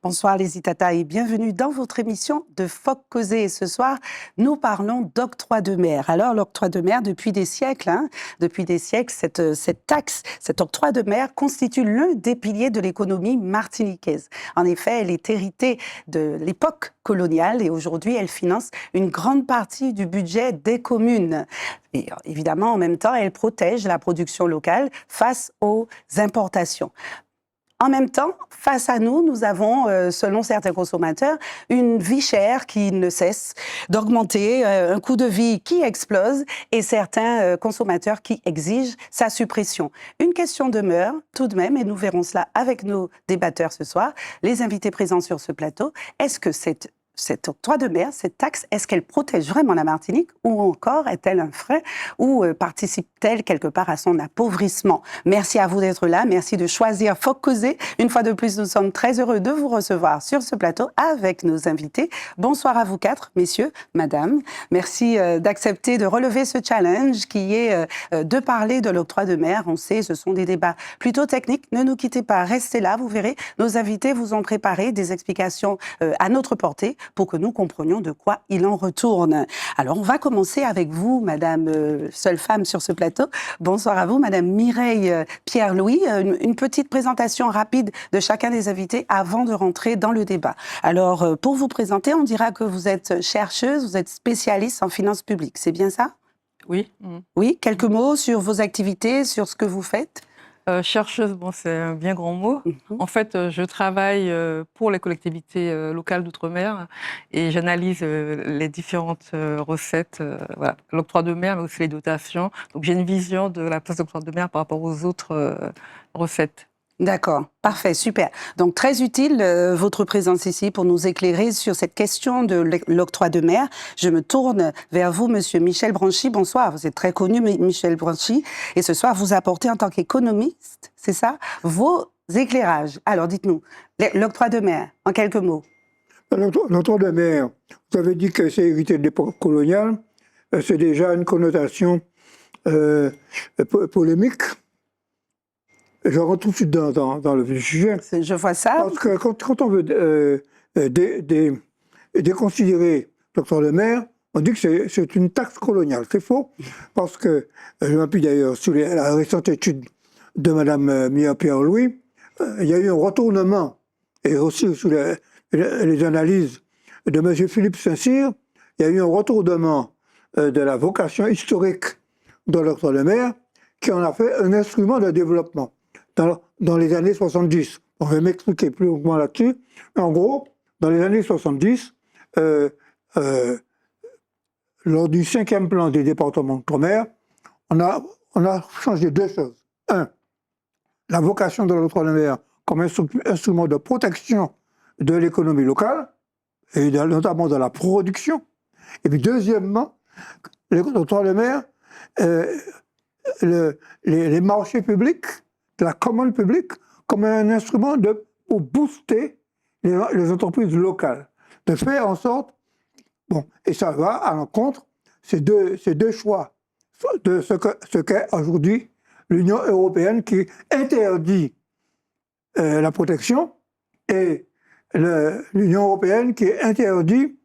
Bonsoir les Itata et bienvenue dans votre émission de Phoque Causé. Et ce soir, nous parlons d'octroi de mer. Alors l'octroi de mer, depuis des siècles, cette taxe, cet octroi de mer constitue l'un des piliers de l'économie martiniquaise. En effet, elle est héritée de l'époque coloniale et aujourd'hui, elle finance une grande partie du budget des communes. Et évidemment, en même temps, elle protège la production locale face aux importations. En même temps, face à nous, nous avons, selon certains consommateurs, une vie chère qui ne cesse d'augmenter, un coût de vie qui explose et certains consommateurs qui exigent sa suppression. Une question demeure tout de même, et nous verrons cela avec nos débatteurs ce soir, les invités présents sur ce plateau. Est-ce que cet octroi de mer, cette taxe, est-ce qu'elle protège vraiment la Martinique ou encore est-elle un frein ou participe-t-elle quelque part à son appauvrissement? Merci à vous d'être là, merci de choisir Phoque Causé. Une fois de plus, nous sommes très heureux de vous recevoir sur ce plateau avec nos invités. Bonsoir à vous quatre, messieurs, madame. Merci d'accepter de relever ce challenge qui est de parler de l'octroi de mer. On sait, ce sont des débats plutôt techniques. Ne nous quittez pas, restez là, vous verrez. Nos invités vous ont préparé des explications à notre portée pour que nous comprenions de quoi il en retourne. Alors, on va commencer avec vous, madame, seule femme sur ce plateau. Bonsoir à vous, madame Mireille Pierre-Louis. Une petite présentation rapide de chacun des invités avant de rentrer dans le débat. Alors, pour vous présenter, on dira que vous êtes chercheuse, vous êtes spécialiste en finances publiques. C'est bien ça? Oui. Oui, quelques mots sur vos activités, sur ce que vous faites? Chercheuse, bon, c'est un bien grand mot. En fait, je travaille pour les collectivités locales d'outre-mer et j'analyse les différentes recettes, voilà, l'octroi de mer, mais aussi les dotations. Donc, j'ai une vision de la place de l'octroi de mer par rapport aux autres recettes. D'accord, parfait, super. Donc très utile votre présence ici pour nous éclairer sur cette question de l'octroi de mer. Je me tourne vers vous, monsieur Michel Branchy. Bonsoir, vous êtes très connu, Michel Branchy. Et ce soir, vous apportez en tant qu'économiste, c'est ça, vos éclairages. Alors dites-nous, l'octroi de mer, en quelques mots. L'octroi de mer, vous avez dit que c'est hérité de l'époque coloniale. C'est déjà une connotation polémique. Je rentre tout de suite dans le vif du sujet. Je vois ça. Parce que quand on veut déconsidérer l'octroi de mer, on dit que c'est une taxe coloniale. C'est faux, parce que, je m'appuie d'ailleurs sur la récente étude de Mme Mia Pierre-Louis, il y a eu un retournement, et aussi sur les analyses de M. Philippe Saint-Cyr, il y a eu un retournement de la vocation historique de l'octroi de mer, qui en a fait un instrument de développement. Dans les années 70. On va m'expliquer plus longuement là-dessus. En gros, dans les années 70, lors du 5e plan des départements d'outre-mer, on a changé deux choses. Un, la vocation de l'octroi de mer comme instrument de protection de l'économie locale, et notamment de la production. Et puis deuxièmement, l'octroi de mer, les marchés publics, la commande publique, comme un instrument pour booster les entreprises locales, de faire en sorte, bon, et ça va à l'encontre, ces deux choix, de ce qu'est aujourd'hui l'Union européenne qui interdit la protection et l'Union européenne qui interdit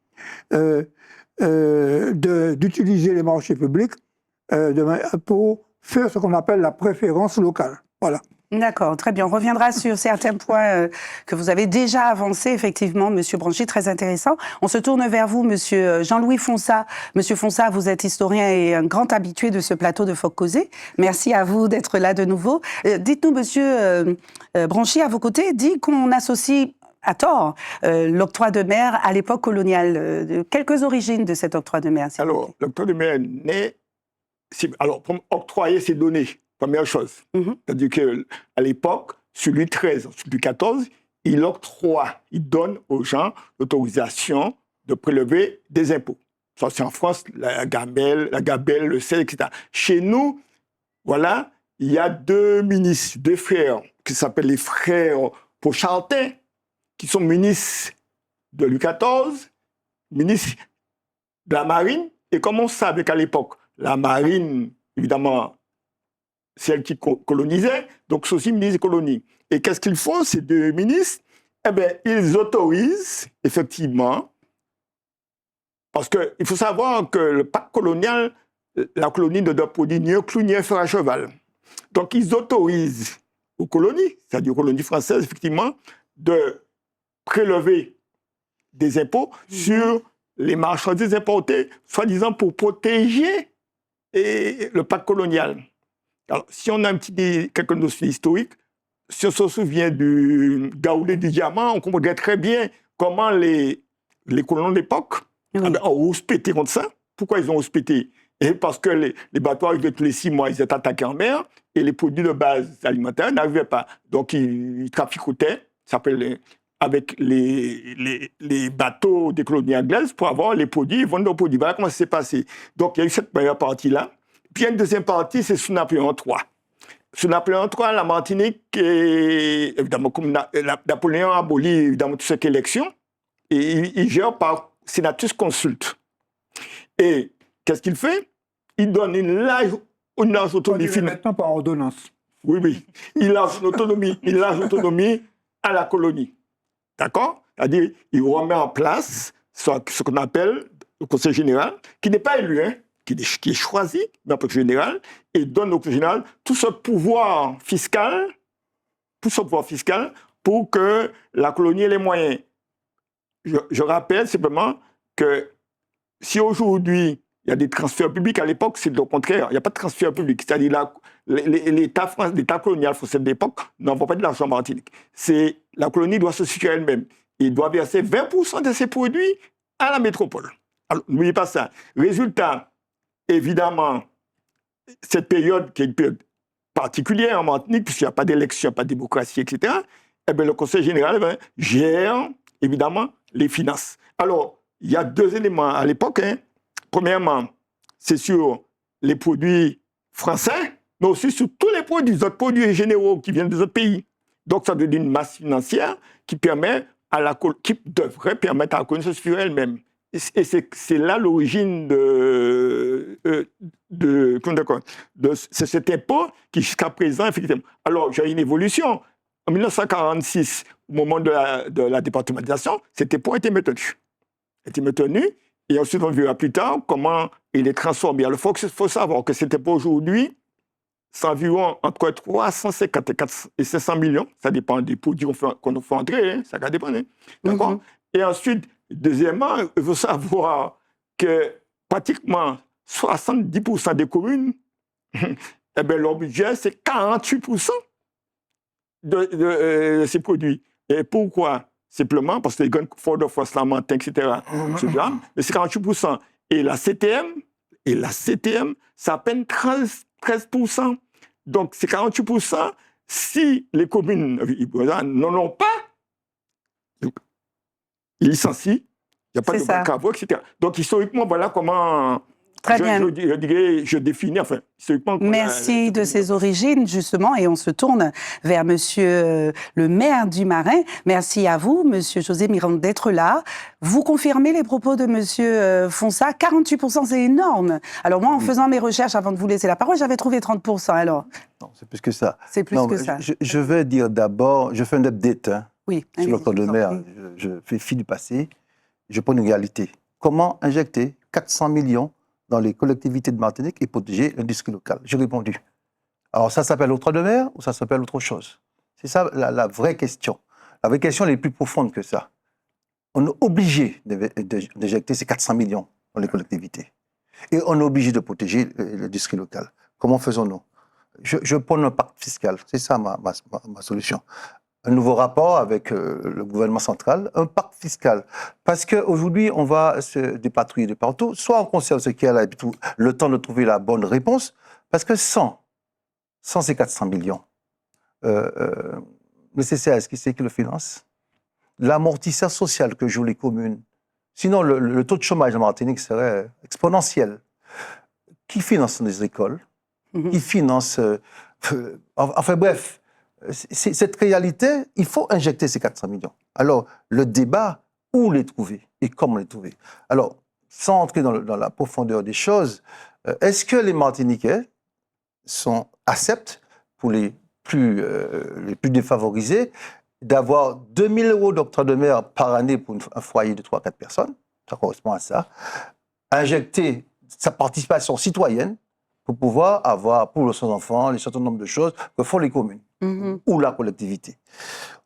d'utiliser les marchés publics pour faire ce qu'on appelle la préférence locale. Voilà. D'accord, très bien. On reviendra sur certains points que vous avez déjà avancés, effectivement, Monsieur Branchy, très intéressant. On se tourne vers vous, Monsieur Jean-Louis Fonsat. Monsieur Fonsat, vous êtes historien et un grand habitué de ce plateau de Phoque Causé. Merci à vous d'être là de nouveau. Dites-nous, Monsieur Branchy, à vos côtés, dit qu'on associe à tort l'octroi de mer à l'époque coloniale. Quelques origines de cet octroi de mer. Alors, l'octroi de mer naît... Alors, pour octroyer ces données, première chose. C'est-à-dire qu'à l'époque, sur Louis XIII, sur Louis XIV, il octroie, il donne aux gens l'autorisation de prélever des impôts. Ça, c'est en France, la gabelle, le sel, etc. Chez nous, voilà, il y a deux ministres, deux frères, qui s'appellent les frères Pochartin, qui sont ministres de Louis XIV, ministres de la Marine. Et comme on savait qu'à l'époque, la Marine, évidemment, c'est elle qui colonisait, donc c'est aussi ministre des colonies. Et qu'est-ce qu'ils font, ces deux ministres? eh bien, ils autorisent, effectivement, parce qu'il faut savoir que le pacte colonial, la colonie ne doit produire ni un clou ni un fer à cheval. Donc, ils autorisent aux colonies, c'est-à-dire aux colonies françaises, effectivement, de prélever des impôts sur les marchandises importées, soi-disant pour protéger le pacte colonial. Alors, si on a quelques notions historiques, si on se souvient du Gaoulé du diamant, on comprendrait très bien comment les colons de l'époque ont rouspété contre ça. Pourquoi ils ont rouspété? Et parce que les bateaux arrivaient tous les 6 mois, ils étaient attaqués en mer, et les produits de base alimentaires n'arrivaient pas. Donc, ils traficotaient, avec les bateaux des colonies anglaises pour avoir les produits, ils vendent leurs produits. Voilà comment ça s'est passé. Donc, il y a eu cette première partie-là. Puis, il y a une deuxième partie, c'est sous Napoléon III. Sous Napoléon III, la Martinique, évidemment, comme Napoléon a aboli évidemment tout ce qui est élection, et il gère par sénatus consulte. Et qu'est-ce qu'il fait? Il donne une large autonomie. Maintenant par ordonnance. Oui. Il lâche l'autonomie à la colonie. D'accord? C'est-à-dire, il remet en place ce qu'on appelle le Conseil général, qui n'est pas élu, hein, qui est choisi dans le Conseil général, et donne au Conseil général tout ce pouvoir fiscal pour que la colonie ait les moyens. Je rappelle simplement que si aujourd'hui, il y a des transferts publics, à l'époque, c'est le contraire. Il n'y a pas de transfert public. C'est-à-dire l'État colonial français de l'époque n'envoie pas de l'argent en Martinique. La colonie doit se situer elle-même. Il doit verser 20% de ses produits à la métropole. Alors, n'oubliez pas ça. Résultat, évidemment, cette période, qui est une période particulière en Martinique, puisqu'il n'y a pas d'élection, pas de démocratie, etc., eh bien, le Conseil général gère, évidemment, les finances. Alors, il y a 2 éléments à l'époque. Hein. Premièrement, c'est sur les produits français, mais aussi sur tous les autres produits généraux qui viennent des autres pays. Donc, ça donne une masse financière qui devrait permettre à la colonie de se suivre elle-même. Et c'est là l'origine de cet impôt qui, jusqu'à présent, effectivement. Alors, j'ai une évolution. En 1946, au moment de la départementalisation, cet impôt a été maintenu. Et ensuite, on verra plus tard comment il est transformé. Alors, il faut savoir que cet impôt aujourd'hui, c'est environ entre 350 et 500 millions. Ça dépend des produits qu'on fait entrer. Hein, ça va dépendre. Hein, d'accord? Et ensuite, deuxièmement, il faut savoir que pratiquement 70% des communes, eh bien, leur budget, c'est 48% de ces produits. Et pourquoi? Simplement parce que les grands forts de force, Lamentin, etc. Mais c'est 48%. Et la CTM, c'est à peine 13%. Donc, c'est 48%. Si les communes n'en ont pas, ils licencient, il n'y a pas de travaux, etc. Donc, historiquement, voilà comment... Très bien. Je définis, enfin, historiquement... Merci de ces origines, justement, et on se tourne vers monsieur le maire du Marin. Merci à vous, monsieur José Miranda, d'être là. Vous confirmez les propos de monsieur Fonsa, 48%, c'est énorme. Alors moi, en faisant mes recherches avant de vous laisser la parole, j'avais trouvé 30%, alors... Non, c'est plus que ça. C'est plus que ça. Je vais dire d'abord, je fais un update sur le code de maire. Je fais fi du passé, je prends une réalité. Comment injecter 400 millions dans les collectivités de Martinique et protéger l'industrie locale? J'ai répondu. Alors ça s'appelle octroi de mer ou ça s'appelle autre chose? C'est ça la vraie question. La vraie question, elle est plus profonde que ça. On est obligé d'injecter ces 400 millions dans les collectivités. Et on est obligé de protéger l'industrie locale. Comment faisons-nous? Je prends un pacte fiscal. C'est ça ma solution. Un nouveau rapport avec le gouvernement central, un pacte fiscal. Parce qu'aujourd'hui, on va se dépatrouiller de partout. Soit on conserve ce qui est le temps de trouver la bonne réponse, parce que sans ces 400 millions, le CCAS, qui c'est qui le finance? L'amortisseur social que jouent les communes. Sinon, le taux de chômage en Martinique serait exponentiel. Qui finance les écoles? Qui finance... enfin bref... Cette réalité, il faut injecter ces 400 millions. Alors, le débat, où les trouver et comment les trouver? Alors, sans entrer dans la profondeur des choses, est-ce que les Martiniquais acceptent pour les plus défavorisés d'avoir 2 000 € d'octroi de mer par année pour un foyer de 3-4 personnes, ça correspond à ça, injecter sa participation citoyenne pour pouvoir avoir pour ses enfants les certain nombre de choses que font les communes ou la collectivité.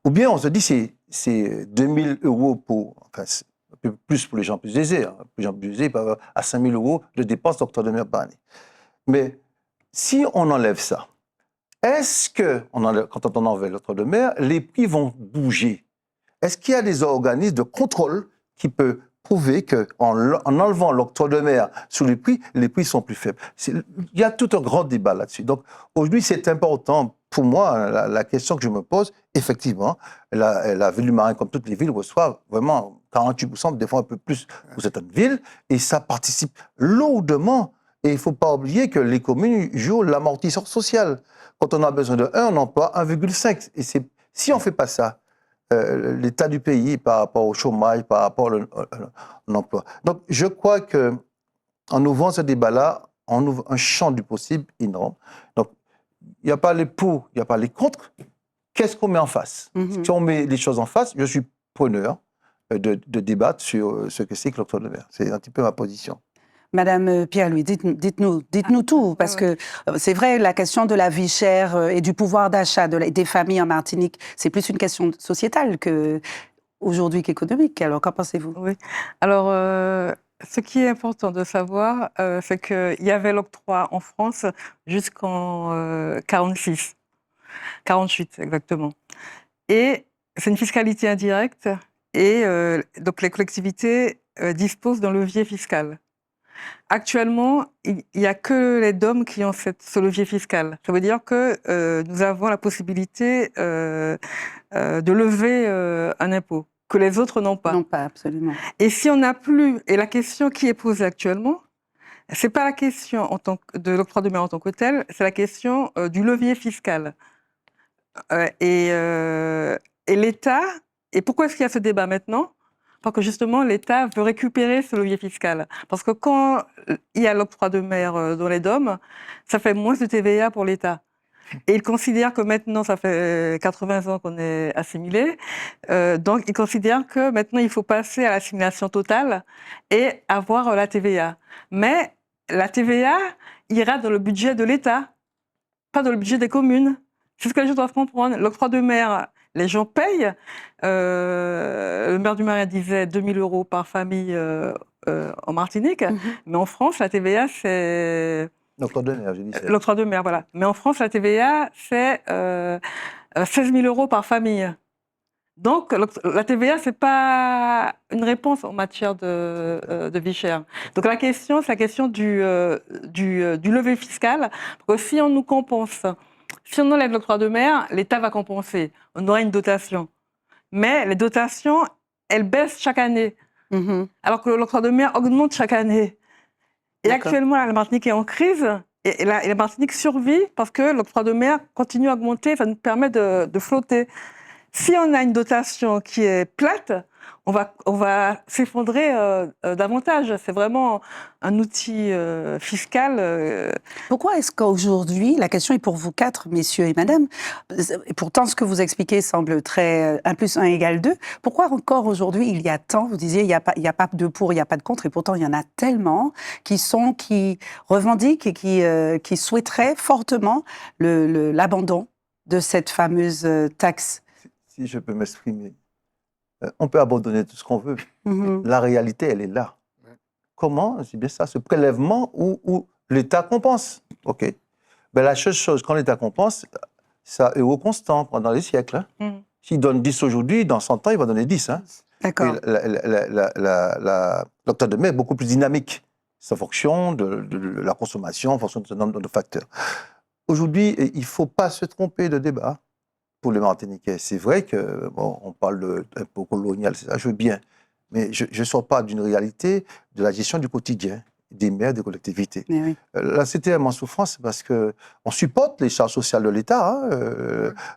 Ou bien on se dit c'est 2 000 € pour, enfin, un peu plus pour les gens plus aisés. Hein. Les gens plus aisés ils peuvent avoir à 5 000 € de dépenses d'octroi de mer par année. Mais si on enlève ça, est-ce que, quand on enlève l'octroi de mer, les prix vont bouger? Est-ce qu'il y a des organismes de contrôle qui peuvent prouver qu'en enlevant l'octroi de mer sur les prix sont plus faibles? Il y a tout un grand débat là-dessus. Donc aujourd'hui, c'est important pour moi, la question que je me pose, effectivement, la ville du Marin, comme toutes les villes, reçoit vraiment 48%, des fois un peu plus pour certaines villes, et ça participe lourdement. Et il ne faut pas oublier que les communes jouent l'amortisseur social. Quand on a besoin de 1, on emploie 1,5. Et si on ne fait pas ça, l'état du pays par rapport au chômage, par rapport à l'emploi. Donc, je crois qu'en ouvrant ce débat-là, on ouvre un champ du possible énorme. Donc, il n'y a pas les pour, il n'y a pas les contre. Qu'est-ce qu'on met en face? Si on met les choses en face, je suis preneur de débattre sur ce que c'est que l'octroi de mer. C'est un petit peu ma position. Madame Pierre-Louis, dites-nous tout, parce que c'est vrai, la question de la vie chère et du pouvoir d'achat des familles en Martinique, c'est plus une question sociétale aujourd'hui qu'économique. Alors, qu'en pensez-vous? Oui. Alors, ce qui est important de savoir, c'est qu'il y avait l'octroi en France jusqu'en 48 exactement. Et c'est une fiscalité indirecte, et donc les collectivités disposent d'un levier fiscal. Actuellement, il n'y a que les DOM qui ont ce levier fiscal. Ça veut dire que nous avons la possibilité de lever un impôt, que les autres n'ont pas. Non, pas absolument. Et si on n'a plus, et la question qui est posée actuellement, c'est pas la question de l'octroi de mer en tant que tel, c'est la question du levier fiscal. Et l'État, et pourquoi est-ce qu'il y a ce débat maintenant? Parce que justement, l'État veut récupérer ce levier fiscal. Parce que quand il y a l'octroi de mer dans les DOM, ça fait moins de TVA pour l'État. Et il considère que maintenant, ça fait 80 ans qu'on est assimilé, donc il considère que maintenant, il faut passer à l'assimilation totale et avoir la TVA. Mais la TVA ira dans le budget de l'État, pas dans le budget des communes. C'est ce que les gens doivent comprendre. L'octroi de mer, les gens payent. Le maire du Marin disait 2 000 € par famille en Martinique. Mais en France, la TVA, c'est... L'octroi de mer, j'ai dit. L'octroi de mer, voilà. Mais en France, la TVA, c'est 16 000 € par famille. Donc, la TVA, ce n'est pas une réponse en matière de vie chère. Donc, la question, c'est la question du levier fiscal. Parce que si on nous compense, si on enlève l'octroi de mer, l'État va compenser. On aura une dotation. Mais les dotations, elles baissent chaque année. Alors que l'octroi de mer augmente chaque année. Et actuellement, la Martinique est en crise. Et la Martinique survit parce que l'octroi de mer continue à augmenter. Ça nous permet de flotter. Si on a une dotation qui est plate, on va s'effondrer davantage. C'est vraiment un outil fiscal. Pourquoi est-ce qu'aujourd'hui, la question est pour vous quatre, messieurs et madame, et pourtant ce que vous expliquez semble très 1 + 1 = 2, pourquoi encore aujourd'hui il y a tant, vous disiez il n'y a pas de pour, il n'y a pas de contre, et pourtant il y en a tellement qui revendiquent et qui souhaiteraient fortement l'abandon de cette fameuse taxe? Si je peux m'exprimer, on peut abandonner tout ce qu'on veut. La réalité, elle est là. Comment? C'est bien ça, ce prélèvement où l'État compense. OK. Ben, la chose, quand l'État compense, ça est au constant pendant les siècles. Hein. S'il donne 10 aujourd'hui, dans 100 ans, il va donner 10. Hein. D'accord. L'octroi de mer est beaucoup plus dynamique. C'est en fonction de la consommation, en fonction de ce nombre de facteurs. Aujourd'hui, il ne faut pas se tromper de débat. Pour les Martiniquais, c'est vrai que on parle d'impôt colonial, c'est ça, je veux bien, mais je ne sors pas d'une réalité de la gestion du quotidien des maires, des collectivités. Oui. La CTM en souffrance, parce que on supporte les charges sociales de l'État,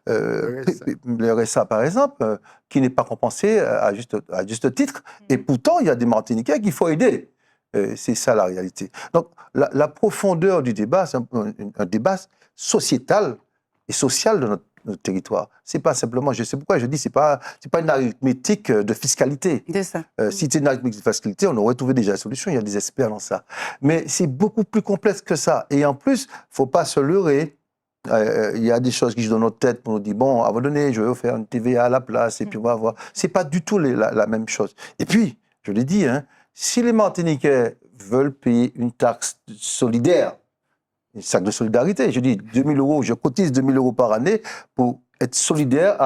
le RSA par exemple, qui n'est pas compensé à juste titre, et pourtant il y a des Martiniquais qu'il faut aider. C'est ça la réalité. Donc la profondeur du débat, c'est un débat sociétal et social notre territoire. C'est pas simplement, je sais pourquoi je dis, c'est pas une arithmétique de fiscalité. C'est ça. Si c'était une arithmétique de fiscalité, on aurait trouvé déjà la solution. Il y a des experts dans ça. Mais c'est beaucoup plus complexe que ça. Et en plus, faut pas se leurrer. Il y a des choses qui jouent dans notre tête pour nous dire, bon, à un moment donné, je vais faire une TVA à la place et puis on va voir. C'est pas du tout la même chose. Et puis, je l'ai dit, hein, si les Martiniquais veulent payer une taxe solidaire, une taxe de solidarité, je dis 2 000 euros, je cotise 2 000 euros par année pour être solidaire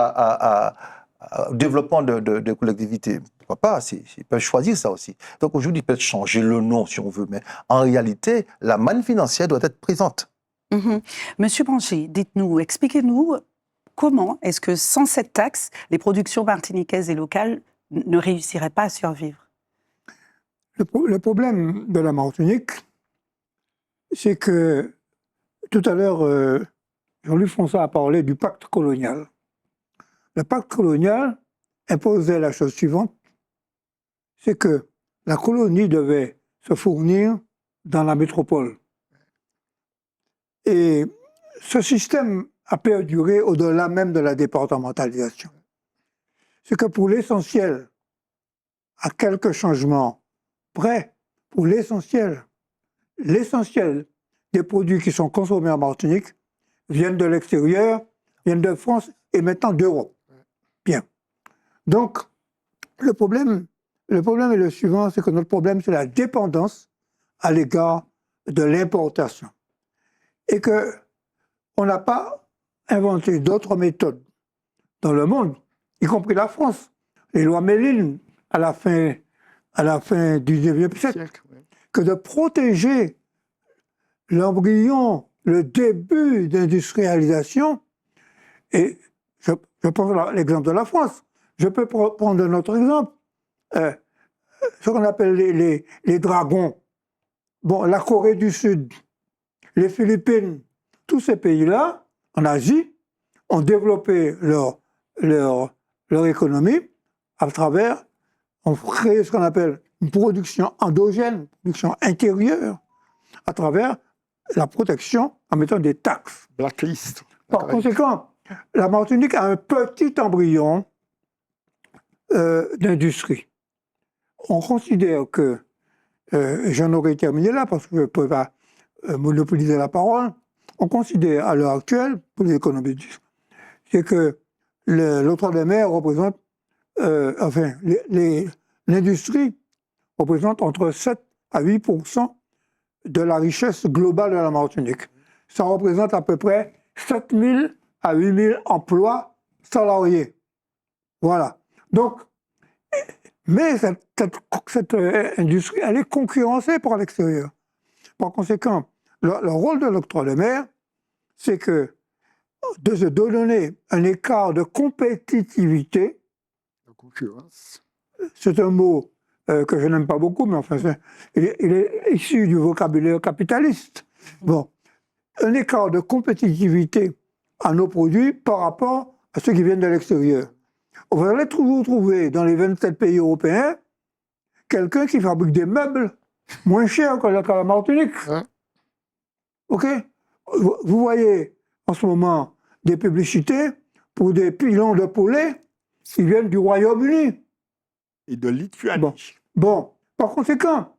au développement de collectivités. Pourquoi pas? Ils peuvent choisir ça aussi. Donc aujourd'hui, ils peuvent changer le nom si on veut, mais en réalité, la manne financière doit être présente. Monsieur Branché, dites-nous, expliquez-nous comment est-ce que sans cette taxe, les productions martiniquaises et locales ne réussiraient pas à survivre? Le problème de la Martinique, c'est que tout à l'heure, Jean-Luc François a parlé du pacte colonial. Le pacte colonial imposait la chose suivante, c'est que la colonie devait se fournir dans la métropole. Et ce système a perduré au-delà même de la départementalisation. C'est que pour l'essentiel, à quelques changements près, pour l'essentiel des produits qui sont consommés en Martinique viennent de l'extérieur, viennent de France et maintenant d'Europe. Bien. Donc, le problème est le suivant, c'est que notre problème, c'est la dépendance à l'égard de l'importation. Et qu'on n'a pas inventé d'autres méthodes dans le monde, y compris la France. Les lois Méline, à la fin du XIXe siècle, que de protéger l'embryon, le début d'industrialisation. Et je prends l'exemple de la France. Je peux prendre un autre exemple. Ce qu'on appelle les dragons. Bon, la Corée du Sud, les Philippines, tous ces pays-là, en Asie, ont développé leur économie à travers, ont créé ce qu'on appelle une production endogène, une production intérieure, à travers la protection en mettant des taxes. Blacklist. Par conséquent, la Martinique a un petit embryon d'industrie. On considère que, j'en aurais terminé là parce que je ne peux pas monopoliser la parole, on considère à l'heure actuelle, pour les économistes, c'est que l'outre-mer représente, l'industrie représente entre 7 à 8% de la richesse globale de la Martinique. Ça représente à peu près 7 000 à 8 000 emplois salariés. Voilà. Donc, mais cette industrie, elle est concurrencée par l'extérieur. Par conséquent, le rôle de l'octroi de mer, c'est de se donner un écart de compétitivité. La concurrence. C'est un mot que je n'aime pas beaucoup, mais enfin, il est issu du vocabulaire capitaliste. Bon, un écart de compétitivité à nos produits par rapport à ceux qui viennent de l'extérieur. Vous allez toujours trouver dans les 27 pays européens quelqu'un qui fabrique des meubles moins chers que la Martinique. Hein? OK? Vous voyez en ce moment des publicités pour des pilons de poulet qui viennent du Royaume-Uni. Et de Lituanie. Bon. Par conséquent,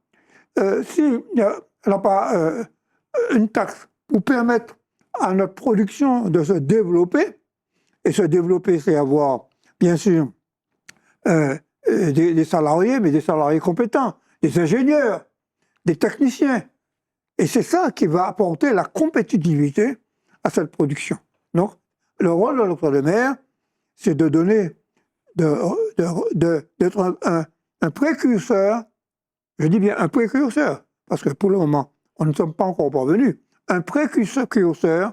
s'il n'y a pas une taxe pour permettre à notre production de se développer, et se développer, c'est avoir, bien sûr, des salariés, mais des salariés compétents, des ingénieurs, des techniciens. Et c'est ça qui va apporter la compétitivité à cette production. Donc, le rôle de l'octroi de mer, c'est de donner, d'être un précurseur, je dis bien un précurseur, parce que pour le moment, on ne sommes pas encore parvenus, un précurseur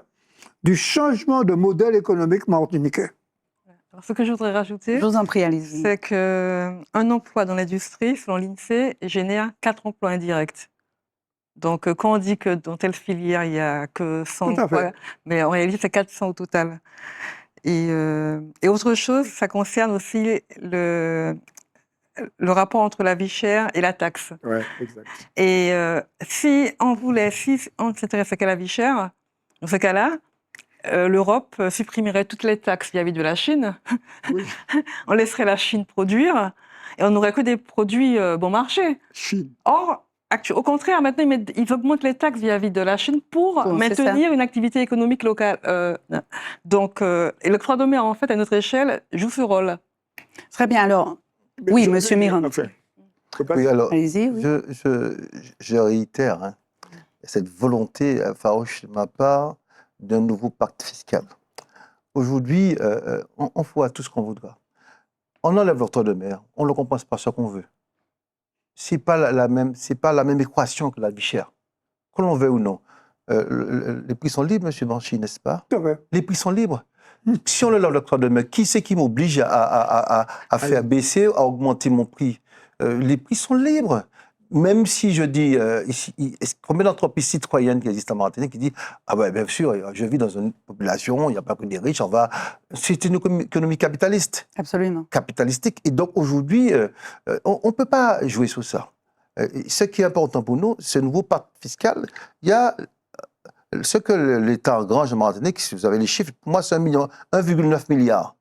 du changement de modèle économique martiniquais. Alors, ce que je voudrais rajouter, Je vous en prie, allez-y. c'est qu'un emploi dans l'industrie, selon l'INSEE, génère 4 emplois indirects. Donc, quand on dit que dans telle filière, il n'y a que 100 emplois, mais en réalité, c'est 400 au total. Et autre chose, ça concerne aussi le rapport entre la vie chère et la taxe. Oui, exact. Et si on s'intéressait qu'à la vie chère, dans ce cas-là, l'Europe supprimerait toutes les taxes vis-à-vis de la Chine. Oui. On laisserait la Chine produire et on n'aurait que des produits bon marché. Chine. Or, au contraire, maintenant, ils augmentent les taxes vis-à-vis de la Chine pour maintenir une activité économique locale. Donc, et l'octroi de mer, en fait, à notre échelle, joue ce rôle. Très bien, alors. Oui, monsieur Mirand. Enfin, oui, alors, allez-y, oui. je réitère cette volonté farouche de ma part d'un nouveau pacte fiscal. Aujourd'hui, on voit tout ce qu'on voudra. On enlève l'octroi de mer, on le compense par ce qu'on veut. C'est pas la même équation que la vie chère. Que l'on veut ou non. Les prix sont libres, M. Banchi, n'est-ce pas? Les prix sont libres. Si on enlève l'octroi de mer, qui c'est qui m'oblige à faire baisser, à augmenter mon prix? Les prix sont libres. Même si je dis, combien d'entreprises citoyennes qui existent en Martinique qui disent « Ah ben bien sûr, je vis dans une population, il n'y a pas que des riches, c'est une économie capitaliste. » Absolument. Capitalistique. Et donc aujourd'hui, on ne peut pas jouer sur ça. Ce qui est important pour nous, ce nouveau pacte fiscal, il y a ce que l'État engrange en Martinique, si vous avez les chiffres, pour moi c'est 1,9 milliard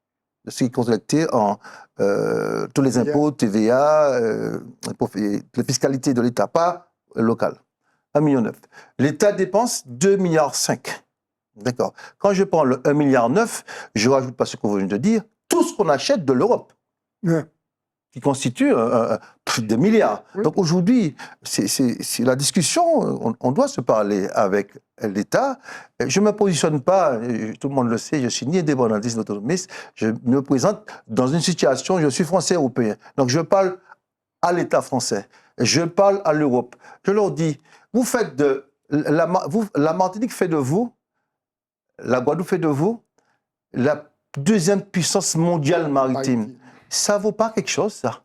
de ce qui est collecté en tous les impôts, TVA, les fiscalités de l'État, pas local. 1,9 million. L'État dépense 2,5 milliards. D'accord. Quand je prends le 1,9 milliard, je rajoute pas ce que vous venez de dire, tout ce qu'on achète de l'Europe, qui constitue des milliards. Oui. Donc aujourd'hui, c'est la discussion, on doit se parler avec l'État. Je ne me positionne pas, tout le monde le sait, je suis ni indépendantiste ni autonomiste, je me présente dans une situation, je suis français européen. Donc je parle à l'État français, je parle à l'Europe. Je leur dis, vous faites la Martinique fait de vous, la Guadeloupe fait de vous, la deuxième puissance mondiale maritime. Ça vaut pas quelque chose, ça.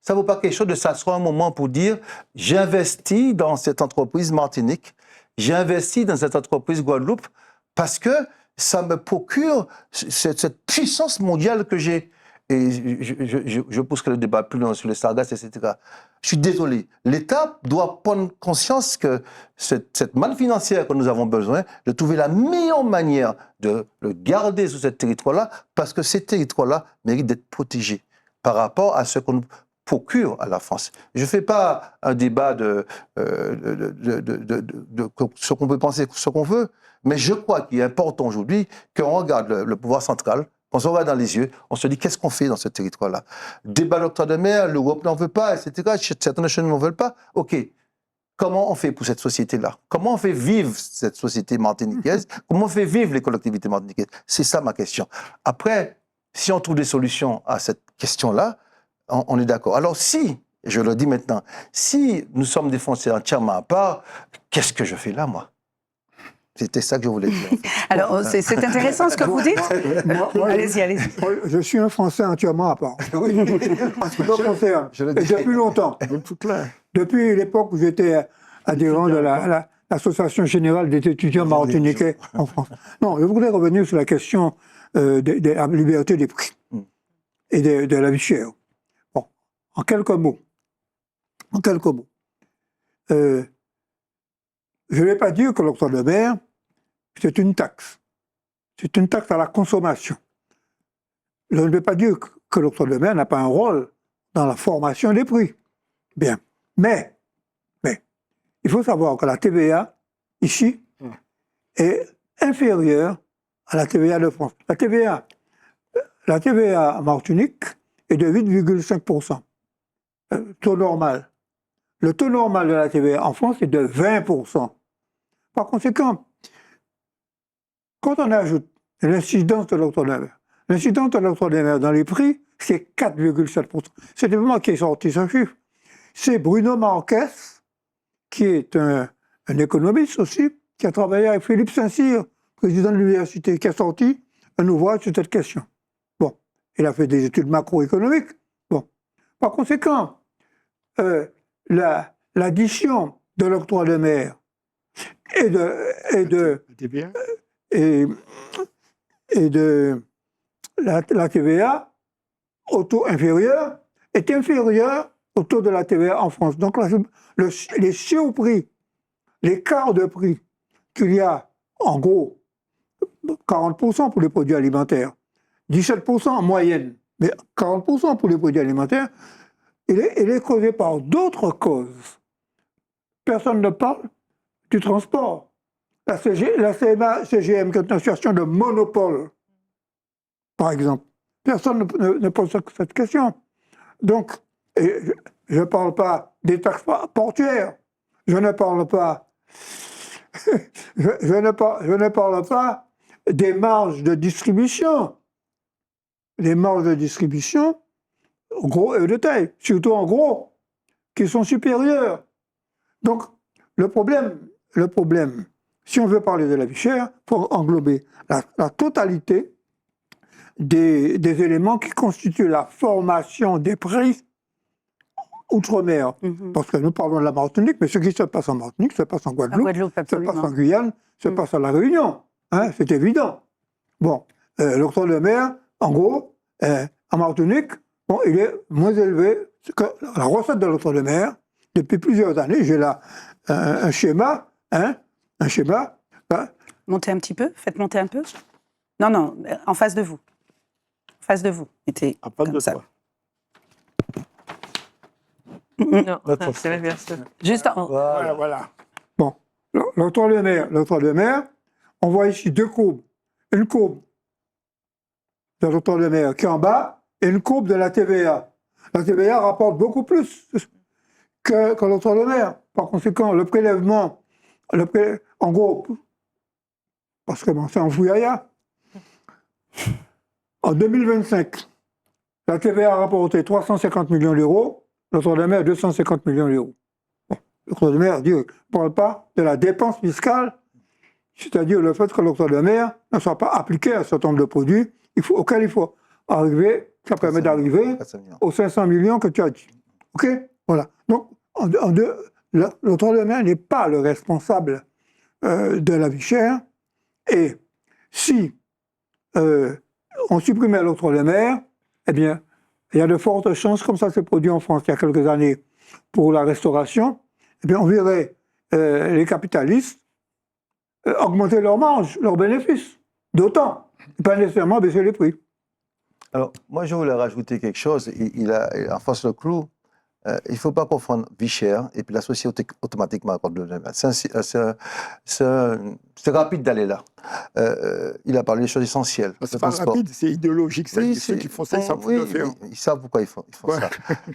Ça vaut pas quelque chose de s'asseoir un moment pour dire j'investis dans cette entreprise Martinique, j'investis dans cette entreprise Guadeloupe parce que ça me procure cette puissance mondiale que j'ai. Et je pousserai le débat plus loin sur les sargasses, etc. Je suis désolé. L'État doit prendre conscience que cette manne financière que nous avons besoin, de trouver la meilleure manière de le garder sur ce territoire-là, parce que ces territoires-là méritent d'être protégés par rapport à ce qu'on procure à la France. Je ne fais pas un débat de ce qu'on peut penser, ce qu'on veut, mais je crois qu'il est important aujourd'hui qu'on regarde le pouvoir central. On se regarde dans les yeux, on se dit qu'est-ce qu'on fait dans ce territoire-là? Débat d'octroi de mer, l'Europe n'en veut pas, etc. Certaines chaînes n'en veulent pas. OK. Comment on fait pour cette société-là? Comment on fait vivre cette société martiniquaise? Comment on fait vivre les collectivités martiniquaises? C'est ça ma question. Après, si on trouve des solutions à cette question-là, on est d'accord. Alors si, je le dis maintenant, si nous sommes des Français entièrement à part, qu'est-ce que je fais là, moi? C'était ça que je voulais dire. Alors, c'est intéressant ce que vous dites. Allez-y, allez-y. Je suis un Français entièrement à part. Oui. Depuis longtemps. Depuis l'époque où j'étais adhérent de l'Association générale des étudiants martiniquais en France. Non, je voudrais revenir sur la question de la liberté des prix et de la vie chère. Bon, en quelques mots. Je ne vais pas dire que l'octroi de mer, c'est une taxe. C'est une taxe à la consommation. Je ne vais pas dire que l'octroi de mer n'a pas un rôle dans la formation des prix. Bien. Mais, il faut savoir que la TVA, ici, est inférieure à la TVA de France. La TVA en Martinique est de 8,5%. Taux normal. Le taux normal de la TVA en France est de 20%. Par conséquent, quand on ajoute l'incidence de l'octroi de mer, l'incidence de l'octroi de mer dans les prix, c'est 4,7%. C'est pas moi qui ai sorti ce chiffre. C'est Bruno Marquez, qui est un économiste aussi, qui a travaillé avec Philippe Saint-Cyr, président de l'université, qui a sorti un ouvrage sur cette question. Bon, il a fait des études macroéconomiques. Bon, par conséquent, l'addition de l'octroi de mer et de la TVA au taux inférieur est inférieur au taux de la TVA en France. Donc les surprix, l'écart de prix qu'il y a, en gros, 40% pour les produits alimentaires, 17% en moyenne, mais 40% pour les produits alimentaires, il est causé par d'autres causes. Personne ne parle du transport. La CMA-CGM, qui est une situation de monopole, par exemple. Personne ne pose cette question. Donc, je ne parle pas des taxes portuaires, je ne parle pas, je ne parle pas des marges de distribution. Les marges de distribution, gros et de taille, surtout en gros, qui sont supérieures. Donc, le problème, si on veut parler de la vie chère, il faut englober la totalité des éléments qui constituent la formation des prix outre-mer. Parce que nous parlons de la Martinique, mais ce qui se passe en Martinique se passe en Guadeloupe, se passe en Guyane, se passe à La Réunion. Hein, c'est évident. Bon, l'octroi de mer, en gros, en Martinique, bon, il est moins élevé que la recette de l'octroi de mer. Depuis plusieurs années, j'ai là un schéma, hein, un schéma. Hein. Montez un petit peu, faites monter un peu. Non, non, en face de vous. En face de vous. Mettez comme ça. Non, c'est l'inverse. Juste en... Voilà. Bon, l'octroi de mer, on voit ici deux courbes. Une courbe de l'octroi de mer qui est en bas et une courbe de la TVA. La TVA rapporte beaucoup plus que l'octroi de mer. Par conséquent, le prélèvement, en gros, parce que bon, c'est en fouillaya, en 2025, la TVA a rapporté 350 millions d'euros, l'octroi de mer 250 millions d'euros. Bon, l'octroi de mer ne parle pas de la dépense fiscale, c'est-à-dire le fait que l'octroi de mer ne soit pas appliqué à un certain nombre de produits auxquels il faut arriver, ça permet d'arriver aux 500 millions que tu as dit. OK? Voilà. Donc, l'octroi de mer n'est pas le responsable de la vie chère. Et si on supprimait l'octroi de mer, eh bien, il y a de fortes chances, comme ça s'est produit en France il y a quelques années pour la restauration, eh bien, on verrait les capitalistes augmenter leurs marges, leurs bénéfices, d'autant, pas nécessairement baisser les prix. Alors, moi, je voulais rajouter quelque chose. Il enfonce le clou. Il ne faut pas confondre vie chère et puis l'associer automatiquement à l'octroi de mer. C'est rapide d'aller là. Il a parlé des choses essentielles. C'est pas rapide, c'est idéologique. Oui, ceux qui font ça, ils savent le faire. Ils savent pourquoi ils font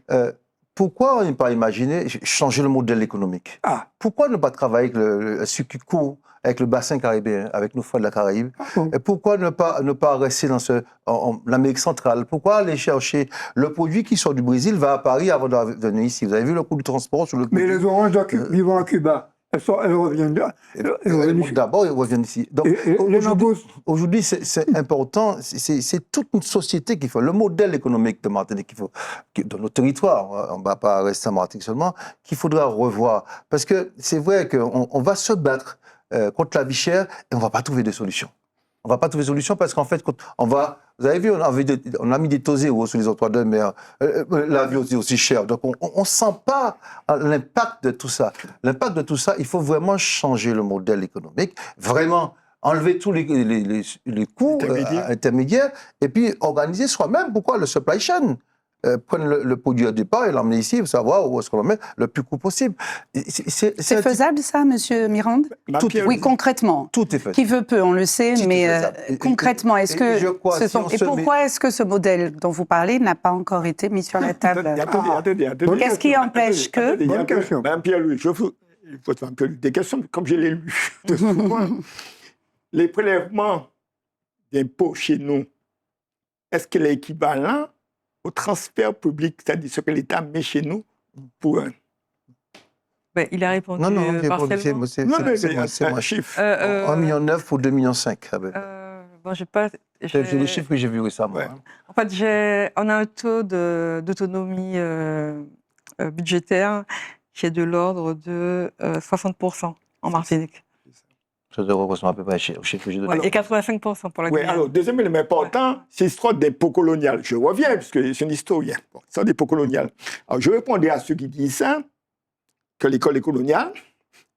ça. Pourquoi ne pas imaginer changer le modèle économique? Pourquoi ne pas travailler avec le circuit court, avec le bassin caribéen, avec nos frères de la Caraïbe? Et pourquoi ne pas rester dans l'Amérique centrale? Pourquoi aller chercher le produit qui sort du Brésil, va à Paris avant de venir ici? Vous avez vu le coût du transport sur le Mais les oranges vivant à Cuba, elles reviennent d'abord, ils reviennent ici. Donc, aujourd'hui, c'est important, c'est toute une société qu'il faut, le modèle économique de Martinique qu'il faut, dans nos territoires, on ne va pas rester en Martinique seulement, qu'il faudra revoir. Parce que c'est vrai qu'on va se battre contre la vie chère et on ne va pas trouver de solution. On ne va pas trouver de solution parce qu'en fait, vous avez vu, on a mis des taux zéro sur les octrois de mer, l'avion est aussi cher. Donc, on ne sent pas l'impact de tout ça. L'impact de tout ça, il faut vraiment changer le modèle économique, vraiment enlever tous les coûts intermédiaires et puis organiser soi-même. Pourquoi le supply chain? Prendre le produit au départ et l'emmener ici pour savoir où est-ce qu'on le met le plus court possible. C'est faisable ça, Monsieur Mirande? Oui, concrètement. Tout est faisable. Qui veut peut, on le sait, mais concrètement, est-ce que... Et pourquoi est-ce que ce modèle dont vous parlez n'a pas encore été mis sur la table? Attendez. Qu'est-ce qui empêche que... Bonne question. Madame Pierre-Louis, il faut un peu des questions, comme je l'ai lu. Les prélèvements d'impôts chez nous, est-ce qu'il est équivalent au transfert public, c'est-à-dire ce que l'État met chez nous pour un... Il a répondu partiellement. C'est un chiffre. 1,9 million pour 2,5 millions. C'est le chiffre que j'ai vu récemment. Ouais. En fait, on a un taux d'autonomie budgétaire qui est de l'ordre de 60% en Martinique. Ça doit représenter à peu près au chiffre que j'ai donné. Et 85% pour la Guyane. Alors, deuxième élément important, c'est l'histoire des pots coloniales. Je reviens, parce que c'est une historien. C'est des pots coloniales. Alors, je répondais à ceux qui disent ça, que l'école est coloniale,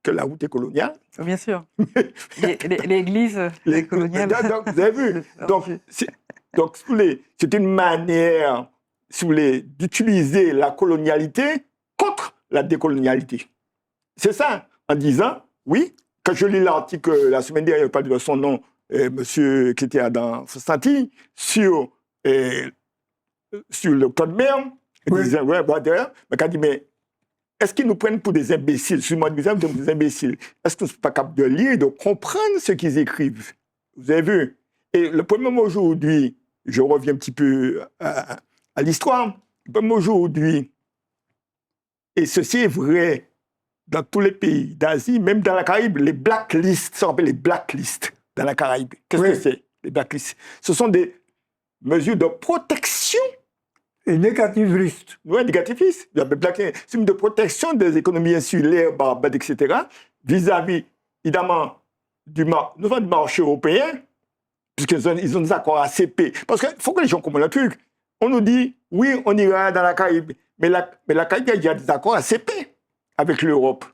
que la route est coloniale. Bien sûr. L'église est coloniale. Donc, vous avez vu. Donc, c'est une manière, si vous voulez, d'utiliser la colonialité contre la décolonialité. C'est ça, en disant, oui, quand je lis l'article la semaine dernière, pas de son nom, monsieur qui était dans Santilles, sur le code de mer, il disait, ouais, mais quand il dit, mais est-ce qu'ils nous prennent pour des imbéciles? Sur des imbéciles. Est-ce qu'ils ne sont pas capables de lire et de comprendre ce qu'ils écrivent? Vous avez vu? Et le problème aujourd'hui, je reviens un petit peu à l'histoire, le problème aujourd'hui, et ceci est vrai dans tous les pays d'Asie, même dans la Caraïbe, les blacklists, ça s'appelle les blacklists dans la Caraïbe. Qu'est-ce que c'est, les blacklists? Ce sont des mesures de protection. Et négativiste. Oui, négativiste. C'est une de protection des économies insulaires, Barbade, etc., vis-à-vis, évidemment, du marché européen, puisqu'ils ont des accords ACP. Parce qu'il faut que les gens comprennent le truc. On nous dit, oui, on ira dans la Caraïbe, mais la Caraïbe, il y a des accords ACP avec l'Europe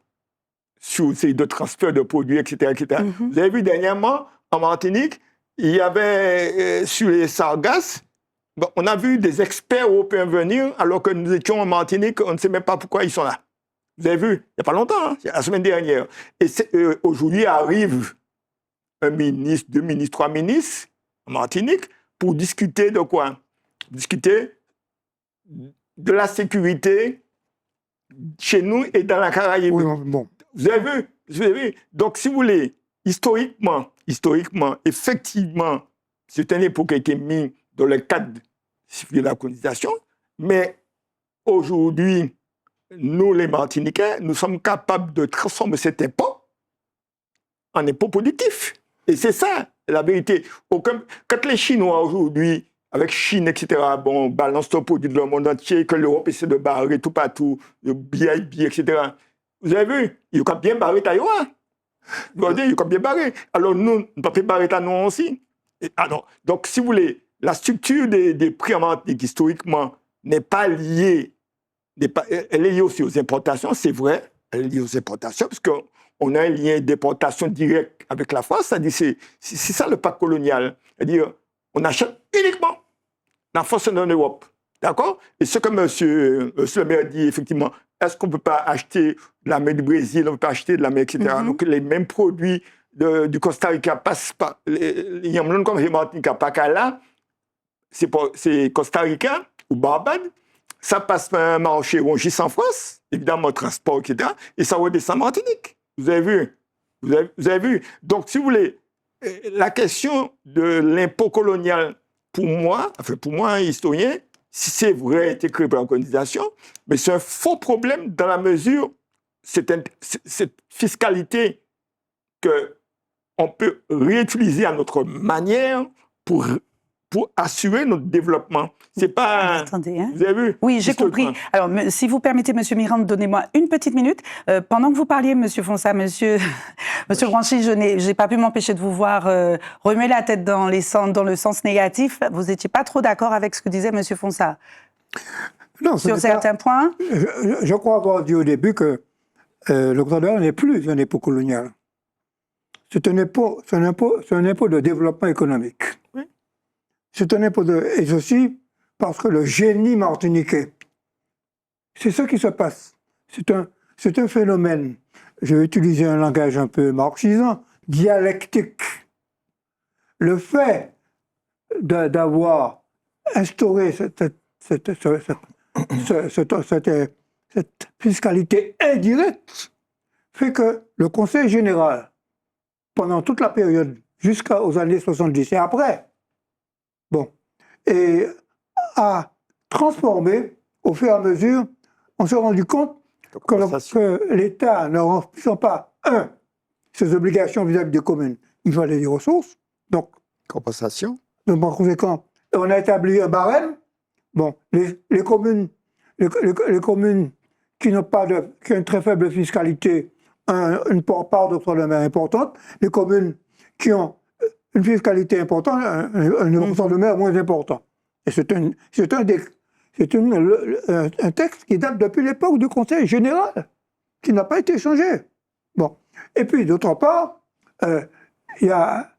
sur ces de transferts de produits, etc. etc. Vous avez vu dernièrement, en Martinique, il y avait sur les sargasses, on a vu des experts européens venir alors que nous étions en Martinique, on ne sait même pas pourquoi ils sont là. Vous avez vu, il n'y a pas longtemps, la semaine dernière. Et aujourd'hui arrive un ministre, 2 ministres, 3 ministres en Martinique pour discuter de quoi? Discuter de la sécurité chez nous et dans la Caraïbe. Oui, bon. Vous avez vu? Donc, si vous voulez, historiquement, effectivement, c'est une époque qui a été mise dans le cadre de la colonisation, mais aujourd'hui, nous, les Martiniquais, nous sommes capables de transformer cette époque en époque productif. Et c'est ça, la vérité. Quand les Chinois, aujourd'hui, avec Chine, etc., balancent le produit dans le monde entier, que l'Europe essaie de barrer tout partout, le BIB, etc., vous avez vu, il y a bien barré Taïwan. Il y a bien barré. Alors nous, on peut barrer Taïwan aussi. Donc, si vous voulez, la structure des prix en Martinique, historiquement, n'est pas liée, elle est liée aussi aux importations, c'est vrai, elle est liée aux importations, parce qu'on a un lien d'importation direct avec la France, c'est-à-dire c'est ça le pacte colonial. C'est-à-dire, on achète uniquement la France en Europe. D'accord? Et ce que monsieur le maire dit, effectivement, est-ce qu'on ne peut pas acheter de la mer du Brésil, on ne peut pas acheter de la mer, etc. Donc, les mêmes produits du Costa Rica passent par... Il y a un comme Martinique, pas qu'à là, c'est Costa Rica ou Barbade, ça passe par un marché Rungis en France, évidemment, transport, etc., et ça redescend en Martinique. Vous avez vu? Vous avez vu? Donc, si vous voulez, la question de l'impôt colonial, pour moi, historien, si c'est vrai, a été créé par la colonisation, mais c'est un faux problème dans la mesure, cette fiscalité qu'on peut réutiliser à notre manière pour assurer notre développement. C'est pas... Attendez, hein. Vous avez vu? Oui, j'ai compris. Alors, si vous permettez, Monsieur Mirande, donnez-moi une petite minute. Pendant que vous parliez, Monsieur Fonsa, Monsieur Branchi, je n'ai pas pu m'empêcher de vous voir remuer la tête dans le sens négatif. Vous n'étiez pas trop d'accord avec ce que disait Monsieur Fonsa? Non, sur certains points? Je crois avoir dit au début que l'Occident n'est plus un impôt colonial. C'est un impôt de développement économique. Oui. C'est un impôt et ceci parce que le génie martiniquais, c'est ce qui se passe. C'est un phénomène, je vais utiliser un langage un peu marxisant, dialectique. Le fait d'avoir instauré cette fiscalité indirecte fait que le Conseil général, pendant toute la période jusqu'aux années 70 et après, et a transformé au fur et à mesure, on s'est rendu compte que l'État ne remplissant pas, ses obligations vis-à-vis des communes, il fallait des ressources. Donc, compensation. Donc, par conséquent, on a établi un barème. Les communes qui n'ont qui ont une très faible fiscalité, une part d'octroi de mer importante. Les communes qui ont une fiscalité importante, un octroi de mer moins important. Et c'est un texte qui date depuis l'époque du Conseil général, qui n'a pas été changé. Bon. Et puis, d'autre part, tu as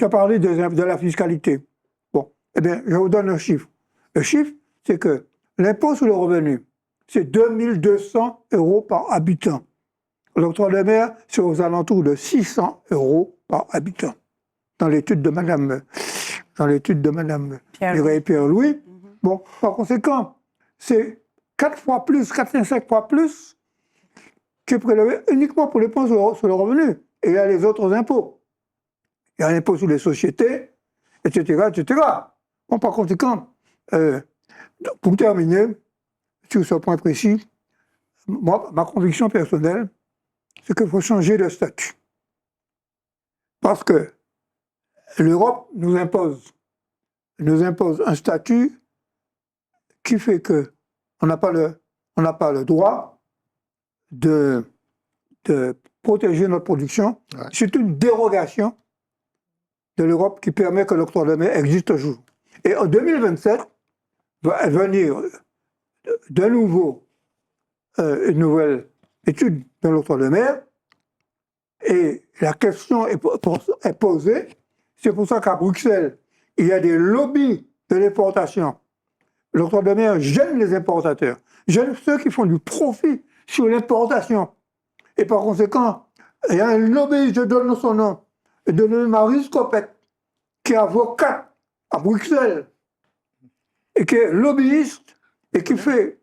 parlé de la fiscalité. Bon, eh bien, je vous donne un chiffre. Le chiffre, c'est que l'impôt sur le revenu, c'est 2200 € par habitant. L'octroi de mer, c'est aux alentours de 600 € par habitant. Dans l'étude de Madame Mireille Pierre-Louis. Bon, par conséquent, c'est 4 fois plus, 4,5 fois plus qui est prélevé uniquement pour l'impôt sur le revenu. Et il y a les autres impôts. Il y a l'impôt sur les sociétés, etc., etc. Bon, par conséquent, pour terminer, sur ce point précis, moi, ma conviction personnelle, c'est qu'il faut changer de statut. Parce que l'Europe nous impose un statut qui fait qu'on n'a pas le droit de protéger notre production. Ouais. C'est une dérogation de l'Europe qui permet que l'octroi de mer existe toujours. Et en 2027, va venir de nouveau une nouvelle étude de l'octroi de mer. Et la question est posée. C'est pour ça qu'à Bruxelles, il y a des lobbies de l'importation. L'octroi de mer gêne les importateurs, gêne ceux qui font du profit sur l'importation. Et par conséquent, il y a un lobby, je donne son nom, de Marie Scopette, qui est avocate à Bruxelles, et qui est lobbyiste, et qui fait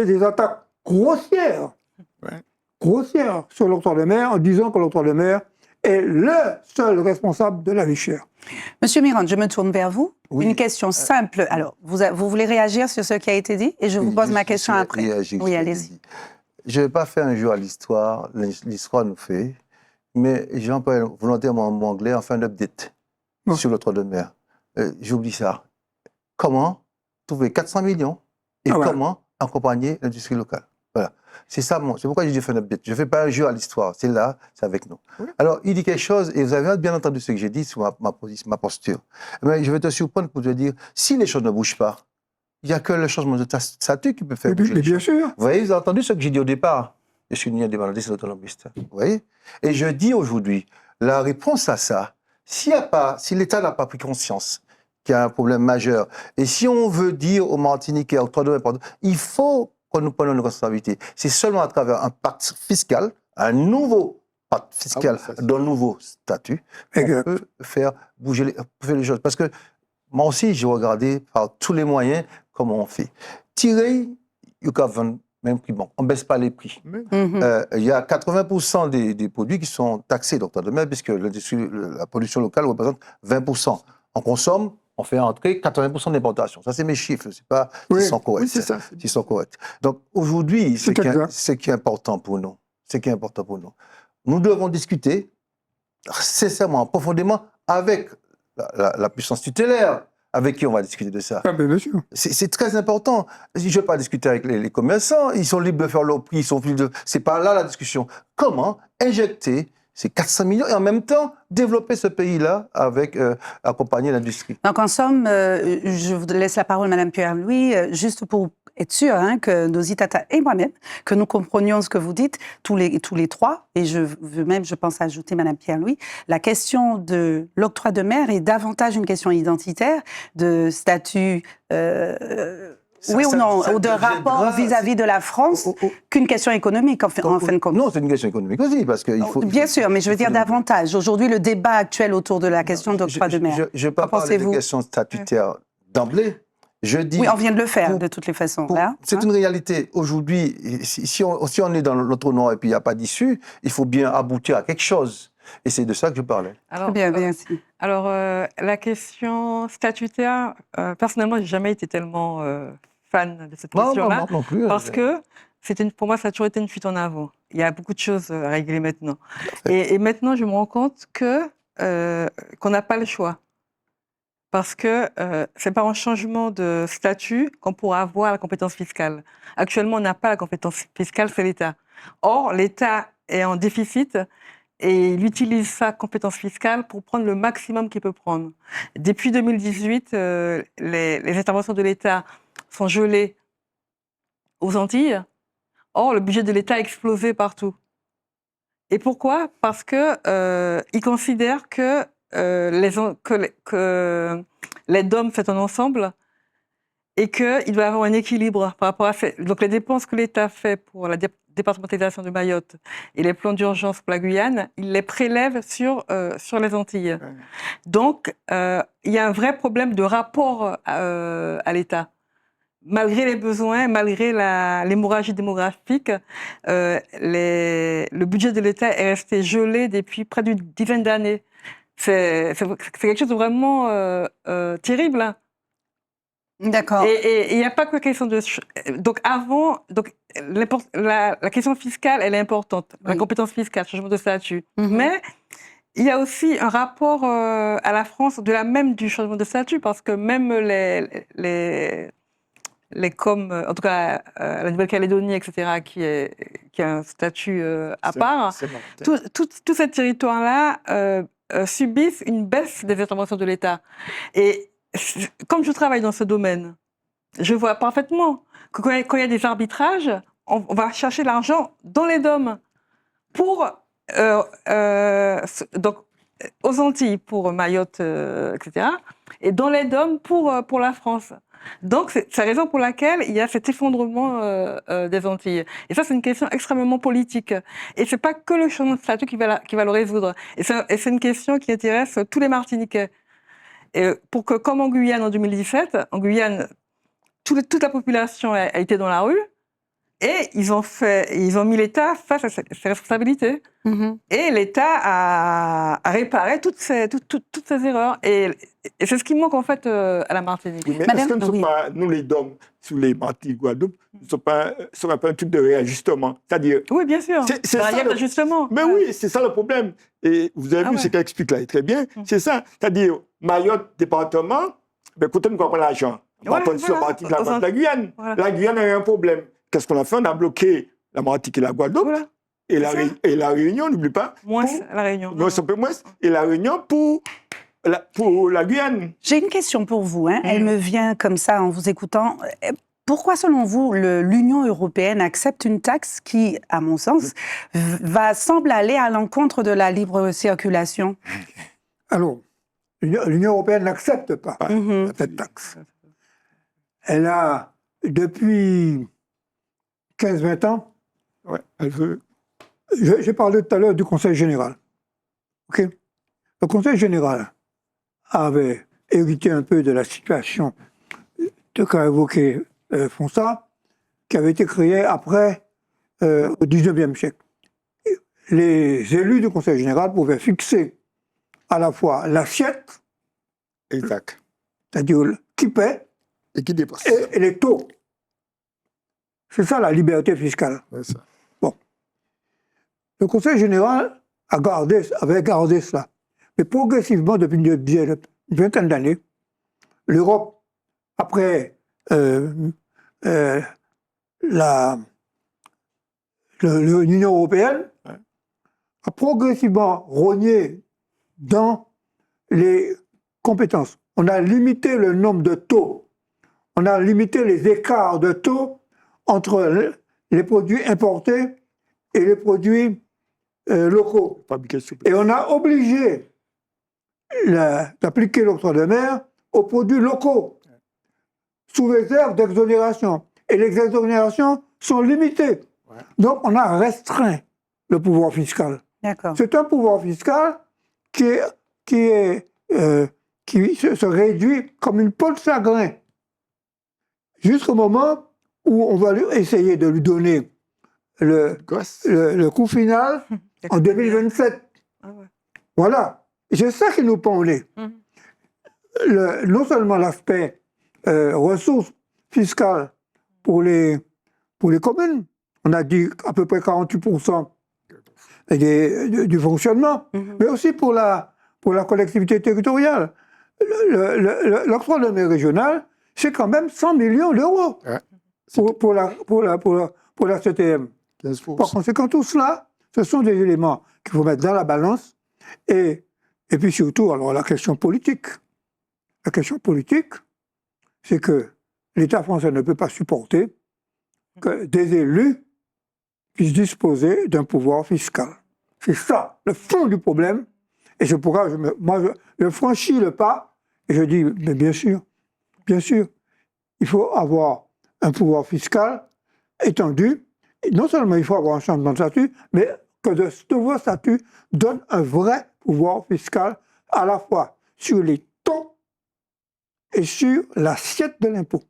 des attaques grossières, grossières sur l'octroi de mer, en disant que l'octroi de mer est le seul responsable de la vie chère. Monsieur Mirande, je me tourne vers vous. Oui. Une question simple. Alors, vous voulez réagir sur ce qui a été dit et je vous pose ma question après. Oui, allez-y. Je ne vais pas faire un jeu à l'histoire. L'histoire nous fait. Mais j'emploie volontairement mon anglais en fin d'update sur l'octroi de mer. J'oublie ça. Comment trouver 400 millions et comment accompagner l'industrie locale? Voilà. C'est ça, c'est pourquoi je dis fun update. Je ne fais pas un jeu à l'histoire. C'est là, c'est avec nous. Oui. Alors, il dit quelque chose, et vous avez bien entendu ce que j'ai dit sur ma posture. Mais je vais te surprendre pour te dire, si les choses ne bougent pas, il n'y a que le changement de statut qui peut faire bouger les choses. Bien sûr. Vous voyez, vous avez entendu ce que j'ai dit au départ. Je suis ni indépendantiste ni autonomiste. Vous voyez? Et je dis aujourd'hui, la réponse à ça, si l'État n'a pas pris conscience qu'il y a un problème majeur, et si on veut dire aux Martiniquais, il faut que nous prenions nos responsabilités. C'est seulement à travers un pacte fiscal, un nouveau pacte fiscal d'un nouveau statut, qu'on peut faire bouger les choses. Parce que moi aussi, j'ai regardé par tous les moyens comment on fait. Tirer, même prix bon, on ne baisse pas les prix. Il y a 80% des produits qui sont taxés d'octroi de mer, puisque la production locale représente 20%. On consomme, on fait entrer 80% d'importation. Ça, c'est mes chiffres, c'est pas s'ils sont corrects. Oui, c'est ça. S'ils sont corrects. Donc, aujourd'hui, ce qui est important pour nous, nous devons discuter sincèrement, profondément, avec la puissance tutélaire, avec qui on va discuter de ça. Bien sûr. C'est très important. Je ne vais pas discuter avec les commerçants, ils sont libres de faire leur prix, c'est pas là la discussion. Comment injecter ces 400 millions et en même temps développer ce pays-là avec accompagner l'industrie. Donc en somme, je vous laisse la parole, Madame Pierre-Louis, juste pour être sûr que nos Itata et moi-même, que nous comprenions ce que vous dites, tous les trois, et je veux même, je pense, ajouter Madame Pierre-Louis, la question de l'octroi de mer est davantage une question identitaire, de statut... oui ou non, ou de rapport vis-à-vis de la France, qu'une question économique, en fin de compte. Non, c'est une question économique aussi, parce qu'il faut... Bien sûr, mais je veux dire davantage. Aujourd'hui, le débat actuel autour de la question d'octroi de mer. Je ne vais pas parler de questions statutaires d'emblée. Je dis... Oui, on vient de le faire, de toutes les façons. C'est une réalité. Aujourd'hui, si on est dans l'autre nord et puis il n'y a pas d'issue, il faut bien aboutir à quelque chose. Et c'est de ça que je parlais. Alors, bien, merci. Alors, la question statutaire, personnellement, je n'ai jamais été tellement fan de cette question-là. Non plus. Parce que, pour moi, ça a toujours été une fuite en avant. Il y a beaucoup de choses à régler maintenant. Et maintenant, je me rends compte qu'on n'a pas le choix. Parce que c'est par un changement de statut qu'on pourra avoir la compétence fiscale. Actuellement, on n'a pas la compétence fiscale, c'est l'État. Or, l'État est en déficit et il utilise sa compétence fiscale pour prendre le maximum qu'il peut prendre. Depuis 2018, les interventions de l'État sont gelées aux Antilles. Or, le budget de l'État a explosé partout. Et pourquoi? Parce que ils considèrent que les DOM c'est un ensemble et qu'il doit y avoir un équilibre par rapport à donc les dépenses que l'État fait pour la départementalisation de Mayotte et les plans d'urgence pour la Guyane, il les prélève sur les Antilles. Ouais. Donc, il y a un vrai problème de rapport à l'État. Malgré les besoins, malgré l'hémorragie démographique, le budget de l'État est resté gelé depuis près d'une dizaine d'années. C'est quelque chose de vraiment terrible. Hein. D'accord. Et il n'y a pas que la question de... Donc la question fiscale, elle est importante. Oui. La compétence fiscale, changement de statut. Mais il y a aussi un rapport à la France au-delà même du changement de statut, parce que même en tout cas la Nouvelle-Calédonie, etc., qui a un statut à part, tous ces territoires-là subissent une baisse des interventions de l'État. Et comme je travaille dans ce domaine, je vois parfaitement que quand il y a des arbitrages, on va chercher l'argent dans les DOM pour donc aux Antilles pour Mayotte, etc. Et dans les DOM pour la France. Donc c'est la raison pour laquelle il y a cet effondrement des Antilles. Et ça c'est une question extrêmement politique. Et c'est pas que le changement de statut qui va le résoudre. Et c'est une question qui intéresse tous les Martiniquais. Et pour que, comme en Guyane en 2017, en Guyane, toute la population a été dans la rue et ils ont mis l'État face à ses responsabilités. Et l'État a réparé toutes ces erreurs. Et c'est ce qui manque en fait à la Martinique. Oui, mais est-ce que nous les DOM, sous les Martiniques, Guadeloupe, ne sont pas un truc de réajustement? C'est-à-dire... Oui, bien sûr. Il y a d'ajustement. Mais oui, c'est ça le problème. Et vous avez vu ce qu'elle explique là, très bien. C'est ça. C'est-à-dire, Mayotte, département, peut-être nous avons l'argent. On va prendre sur la Martinique, la Guyane. Voilà. La Guyane a eu un problème. Qu'est-ce qu'on a fait? On a bloqué la Martinique et la Guadeloupe. Voilà. Et la Réunion, n'oublie pas. Moins la Réunion. Non, un peu moins. Et la Réunion pour la Guyane. J'ai une question pour vous. Hein. Elle me vient comme ça en vous écoutant. Pourquoi, selon vous, l'Union européenne accepte une taxe qui, à mon sens, semble aller à l'encontre de la libre circulation? Alors, l'Union européenne n'accepte pas cette taxe. Elle a, depuis 15-20 ans, elle veut... J'ai parlé tout à l'heure du Conseil général. Okay? Le Conseil général avait hérité un peu de la situation qu'a évoqué Fonsa, qui avait été créée après, au XIXe siècle. Les élus du Conseil général pouvaient fixer à la fois l'assiette, c'est-à-dire qui paie, et qui dépasse, et les taux. C'est ça la liberté fiscale. Ça. Bon. Le Conseil général avait gardé cela. Mais progressivement, depuis une vingtaine d'années, l'Europe, après l'Union européenne, a progressivement rogné dans les compétences. On a limité le nombre de taux. On a limité les écarts de taux entre les produits importés et les produits locaux. Et on a obligé d'appliquer l'octroi de mer aux produits locaux, sous réserve d'exonération. Et les exonérations sont limitées. Donc on a restreint le pouvoir fiscal. C'est un pouvoir fiscal qui se réduit comme une peau de chagrin, jusqu'au moment où on va essayer de lui donner le coût final en 2027. Voilà. C'est ça qui nous pend au nez. Non seulement l'aspect ressources fiscales pour les communes, on a dit à peu près 48% du fonctionnement, mais aussi pour la collectivité territoriale. L'octroi de mer régional, c'est quand même 100 millions d'euros pour la CTM. 15%. Par conséquent, tout cela, ce sont des éléments qu'il faut mettre dans la balance. Et puis surtout, alors la question politique. La question politique, c'est que l'État français ne peut pas supporter que des élus puissent disposer d'un pouvoir fiscal. C'est ça, le fond du problème. Et je franchis le pas et je dis, mais bien sûr, il faut avoir un pouvoir fiscal étendu. Et non seulement il faut avoir un changement de statut, mais que ce nouveau statut donne un vrai pouvoir fiscal à la fois sur les taux et sur l'assiette de l'impôt.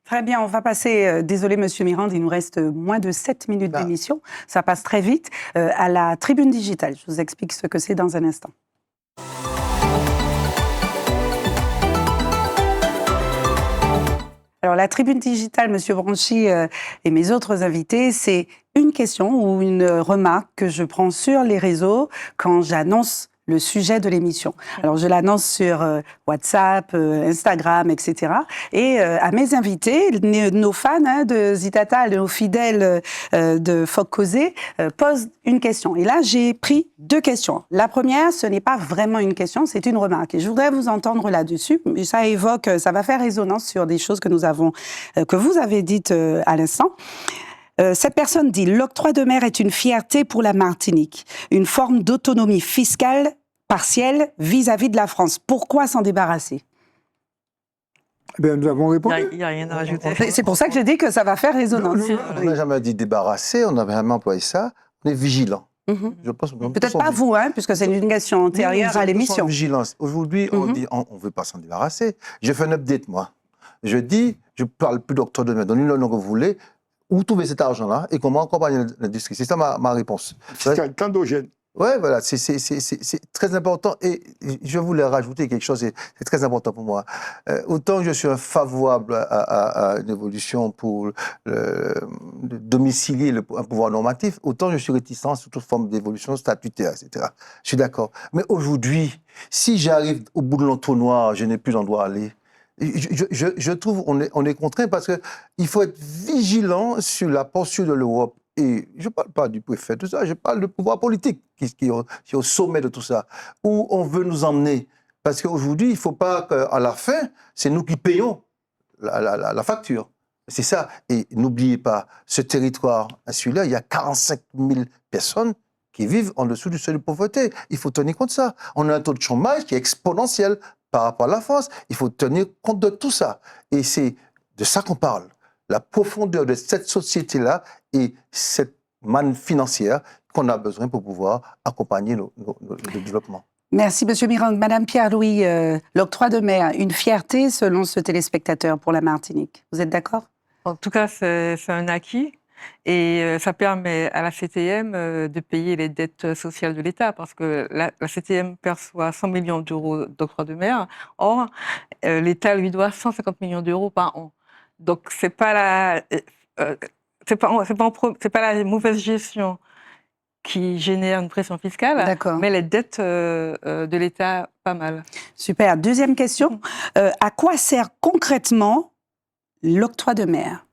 Très bien, on va passer, désolé Monsieur Mirande, il nous reste moins de 7 minutes d'émission, ça passe très vite, à la tribune digitale. Je vous explique ce que c'est dans un instant. Alors la tribune digitale, Monsieur Branchi et mes autres invités, c'est une question ou une remarque que je prends sur les réseaux quand j'annonce le sujet de l'émission. Alors, je l'annonce sur WhatsApp, Instagram, etc. Et à mes invités, nos fans de Zitata, nos fidèles de Foc Causé, posent une question. Et là, j'ai pris 2 questions. La première, ce n'est pas vraiment une question, c'est une remarque. Et je voudrais vous entendre là-dessus. Ça évoque, ça va faire résonance sur des choses que que vous avez dites à l'instant. Cette personne dit « L'octroi de mer est une fierté pour la Martinique, une forme d'autonomie fiscale partielle vis-à-vis de la France. Pourquoi s'en débarrasser ?» Eh bien, nous avons répondu. Il n'y a rien à rajouter. C'est pour ça que j'ai dit que ça va faire résonance. On n'a jamais dit débarrasser, on a vraiment employé ça. On est vigilant. Peut-être pas vous, puisque c'est une question antérieure à l'émission. Vigilance. Aujourd'hui, on dit on ne veut pas s'en débarrasser. Je fais un update, moi. Je dis, je ne parle plus d'octroi de mer. Donnez-nous le nom que vous voulez. Où trouver cet argent-là et comment accompagner l'industrie? C'est ça ma réponse. C'est endogène. Oui, voilà, c'est très important. Et je voulais rajouter quelque chose, c'est très important pour moi. Autant je suis favorable à une évolution pour domicilier un pouvoir normatif, autant je suis réticent sur toute forme d'évolution statutaire, etc. Je suis d'accord. Mais aujourd'hui, si j'arrive au bout de l'entonnoir, je n'ai plus d'endroit à aller. Je trouve on est contraint parce qu'il faut être vigilant sur la posture de l'Europe. Et je ne parle pas du préfet, tout ça, je parle du pouvoir politique qui est au sommet de tout ça, où on veut nous emmener. Parce qu'aujourd'hui, il ne faut pas qu'à la fin, c'est nous qui payons la facture. C'est ça. Et n'oubliez pas, ce territoire insulaire, il y a 45 000 personnes qui vivent en dessous du seuil de pauvreté. Il faut tenir compte de ça. On a un taux de chômage qui est exponentiel par rapport à la France. Il faut tenir compte de tout ça. Et c'est de ça qu'on parle. La profondeur de cette société-là et cette manne financière qu'on a besoin pour pouvoir accompagner le développement. Merci, Monsieur Mirande. Madame Pierre-Louis, l'octroi de mer, une fierté selon ce téléspectateur pour la Martinique. Vous êtes d'accord? En tout cas, c'est un acquis. Et ça permet à la CTM de payer les dettes sociales de l'État, parce que la CTM perçoit 100 millions d'euros d'octroi de mer. Or, l'État lui doit 150 millions d'euros par an. Donc, c'est pas la mauvaise gestion qui génère une pression fiscale, mais les dettes de l'État, pas mal. Super. Deuxième question. À quoi sert concrètement l'octroi de mer?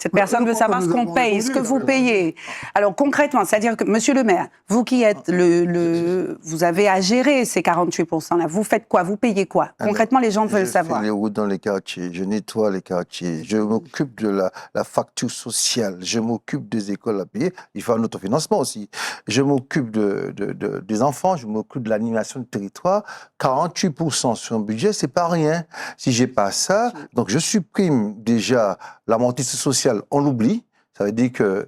Cette personne veut savoir ce qu'on paye, ce que vous payez. Alors concrètement, c'est-à-dire que, Monsieur le maire, vous qui êtes vous avez à gérer ces 48%-là, vous faites quoi? Vous payez quoi? Concrètement, les gens veulent savoir. Je fais les routes dans les quartiers, je nettoie les quartiers, je m'occupe de la facture sociale, je m'occupe des écoles à payer, il faut un autofinancement aussi. Je m'occupe des enfants, je m'occupe de l'animation du territoire. 48% sur un budget, c'est pas rien. Si j'ai pas ça, donc je supprime déjà l'amortissement social. On l'oublie, ça veut dire que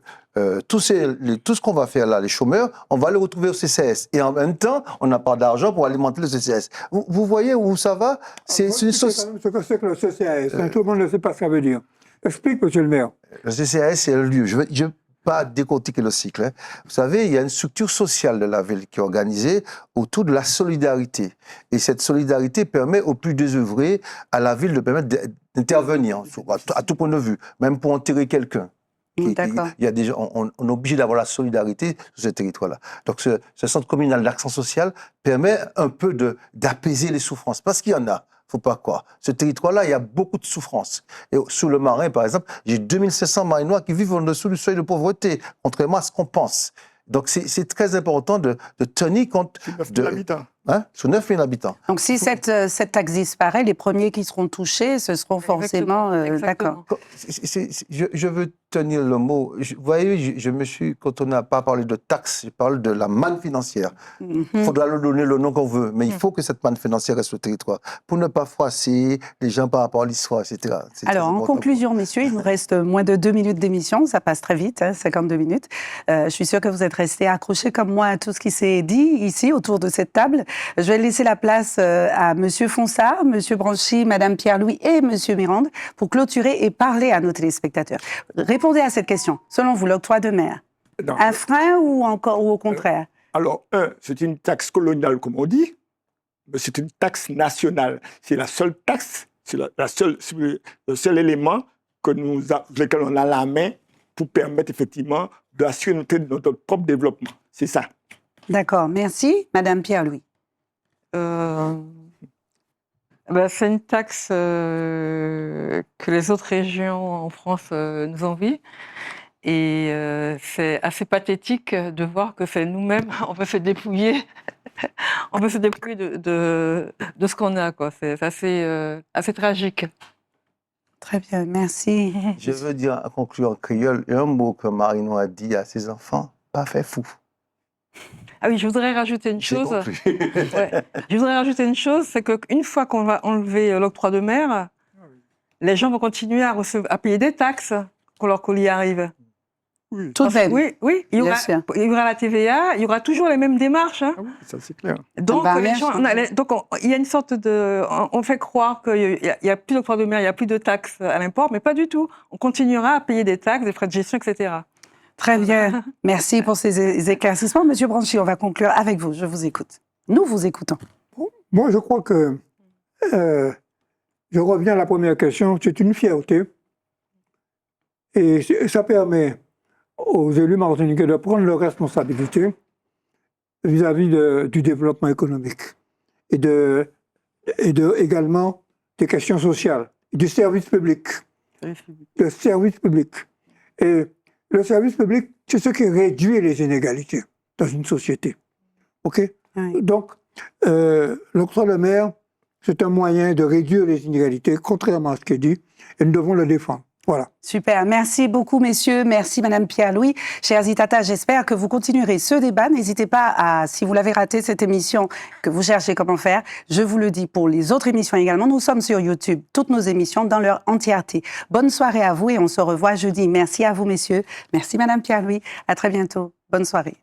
tout ce qu'on va faire là, les chômeurs, on va les retrouver au CCS. Et en même temps, on n'a pas d'argent pour alimenter le CCS. Vous voyez où ça va? C'est une ce que c'est que le CCS. Tout le monde ne sait pas ce que ça veut dire. Explique, Monsieur le maire. Le CCS, c'est le lieu. Je veux pas décortiquer le cycle. Hein. Vous savez, il y a une structure sociale de la ville qui est organisée autour de la solidarité. Et cette solidarité permet aux plus désœuvrés à la ville de permettre d'intervenir à tout point de vue, même pour enterrer quelqu'un. Il y a déjà, on est obligé d'avoir la solidarité sur ce territoire-là. Donc ce centre communal d'action sociale permet un peu d'apaiser les souffrances, parce qu'il y en a. Faut pas croire. Ce territoire-là, il y a beaucoup de souffrances. Et sous le Marin, par exemple, j'ai 2500 Marinois qui vivent en dessous du seuil de pauvreté, contrairement à ce qu'on pense. Donc c'est très important de tenir compte de... Hein, sur 9 000 habitants. Donc, si cette taxe disparaît, les premiers qui seront touchés, ce seront forcément... D'accord. Je veux tenir le mot. Vous voyez, quand on n'a pas parlé de taxe, je parle de la manne financière. Il faudra lui donner le nom qu'on veut, mais il faut que cette manne financière reste sur le territoire pour ne pas froisser les gens par rapport à l'histoire, etc. Alors, en conclusion, messieurs, il nous reste moins de 2 minutes d'émission. Ça passe très vite, 52 minutes. Je suis sûre que vous êtes restés accrochés comme moi à tout ce qui s'est dit ici, autour de cette table. Je vais laisser la place à Monsieur Fonsard, Monsieur Branchi, Madame Pierre-Louis et Monsieur Mirande pour clôturer et parler à nos téléspectateurs. Répondez à cette question. Selon vous, l'octroi de mer, un frein ou au contraire? Alors, c'est une taxe coloniale, comme on dit, mais c'est une taxe nationale. C'est la seule taxe, c'est le seul élément lequel on a la main pour permettre effectivement d'assurer notre propre développement. C'est ça. D'accord, merci. Madame Pierre-Louis. C'est une taxe que les autres régions en France nous envient. Et c'est assez pathétique de voir que c'est nous-mêmes, on peut se dépouiller, de ce qu'on a, quoi. C'est assez tragique. Très bien, merci. Je veux dire, en concluant en créole, un mot que Marino a dit à ses enfants, pas fait fou. Ah oui, je voudrais rajouter une chose. Je voudrais rajouter une chose, c'est qu'une fois qu'on va enlever l'octroi de mer, les gens vont continuer à payer des taxes quand leur colis arrive. Oui. Tout de même. Oui, il y aura la TVA, il y aura toujours les mêmes démarches. Hein. Ah oui, ça c'est clair. Donc, il y a une sorte de... On fait croire qu'il n'y a plus d'octroi de mer, il n'y a plus de taxes à l'import, mais pas du tout. On continuera à payer des taxes, des frais de gestion, etc. Très bien. Merci pour ces éclaircissements. Monsieur Branchi, on va conclure avec vous. Je vous écoute. Nous vous écoutons. Moi, je crois que... je reviens à la première question. C'est une fierté. Et ça permet aux élus martiniquais de prendre leurs responsabilités vis-à-vis du développement économique et également des questions sociales, du service public. Le service public. Et le service public, c'est ce qui réduit les inégalités dans une société. OK? Oui. Donc, l'octroi de mer, c'est un moyen de réduire les inégalités, contrairement à ce qui est dit, et nous devons le défendre. Voilà. Super. Merci beaucoup, messieurs. Merci, Madame Pierre-Louis. Chers Itata, j'espère que vous continuerez ce débat. N'hésitez pas si vous l'avez raté, cette émission, que vous cherchez comment faire, je vous le dis pour les autres émissions également. Nous sommes sur YouTube, toutes nos émissions dans leur entièreté. Bonne soirée à vous et on se revoit jeudi. Merci à vous, messieurs. Merci, Madame Pierre-Louis. À très bientôt. Bonne soirée.